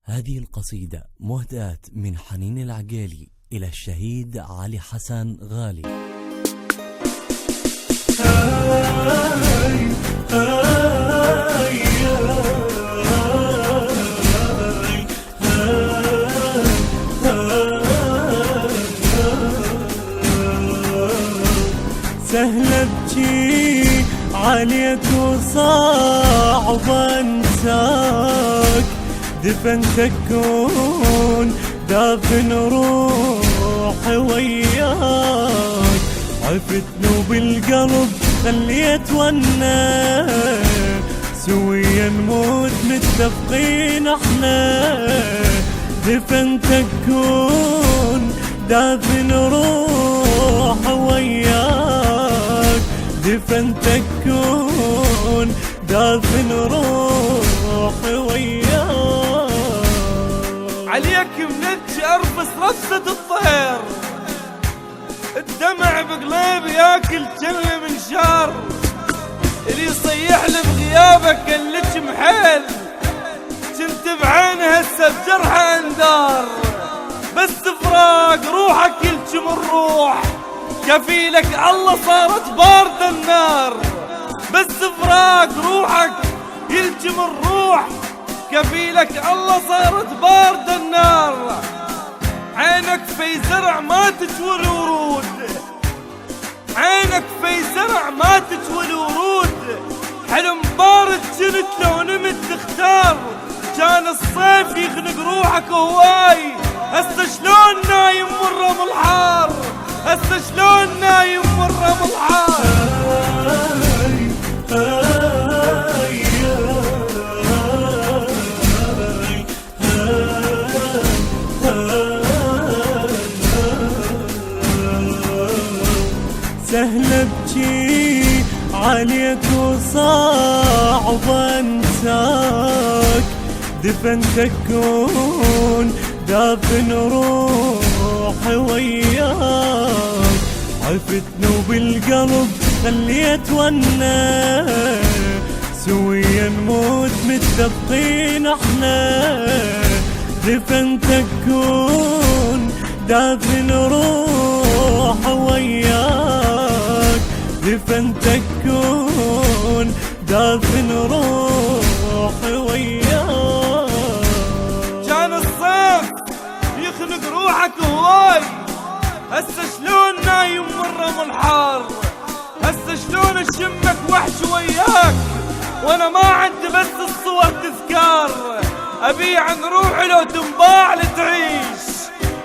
هذه القصيدة مهداة من حنين العقيلي إلى الشهيد علي حسن غالي. سهلة بجي عليك وصعب انساك، دفن تكون دافن روحي وياك، عفتني بالقلب خليت ونا سويا نموت متفقين احنا، دفن تكون دافن روحي وياك، دفن تكون دافن روحي وياك. عليك منجي ارفس رفسة الطير، الدمع بقلبي ياكل جمي من شار، اللي يصيح لي بغيابك اللي محيل، كنت بعينه هسه بجرحه اندار، بس فراق روحك يلجم الروح، كفيلك الله صارت بارد النار، بس فراق روحك يلجم الروح، كفيلك الله صارت بارد النار. عينك في زرع ما تجوى الورود، عينك في زرع ما تجوى الورود، حلم بارد جنت لو نمت تختار، كان الصيف يخنق روحك هواي، هسه شلون نايم والرمل الحار، هسه شلون نايم والرمل الحار. سهلة بجي عليك وصعب انساك، دفن تكون دافن روحي وياك، عفتني بالقلب خليت ونا سويا نموت متفقين احنا، دفن تكون دافن روحي وياك، دفن تكون دافن روحي وياك. كان الصيف يخنق روحك هواي، هسه شلون نايم والرمل حار، هسه شلون اشمك وحش وياك، وانا ما عندي بس الصور تذكار، ابي عن روحي لو تنباع لتعيش،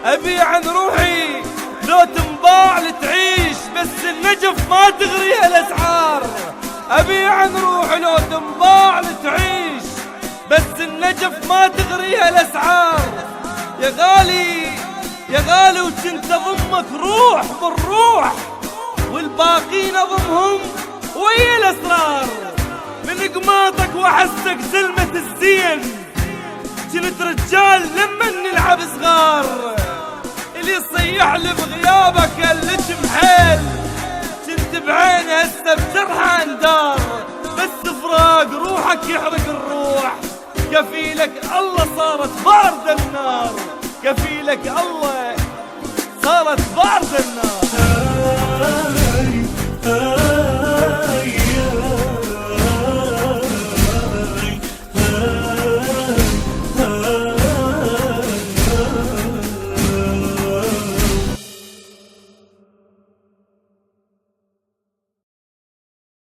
ابي عن روحي لو تنباع لتعيش، بس النجف ما تغريها الاسعار، ابي عن روحي لو تنباع لتعيش، بس النجف ما تغريها الاسعار. يا غالي يا غالي وكنت اضمك روح بالروح، والباقين اضمهم ويا الاسرار، من قماطك واحسك زلمة الزين، كنت رجال لما نلعب صغار، اللي يصيح لي بغيابك اللي محيل، كنت بعين هسه بجرحه اندار، بس فراق روحك يحرق الروح، كفيلك الله صارت بارد النار، كفيلك الله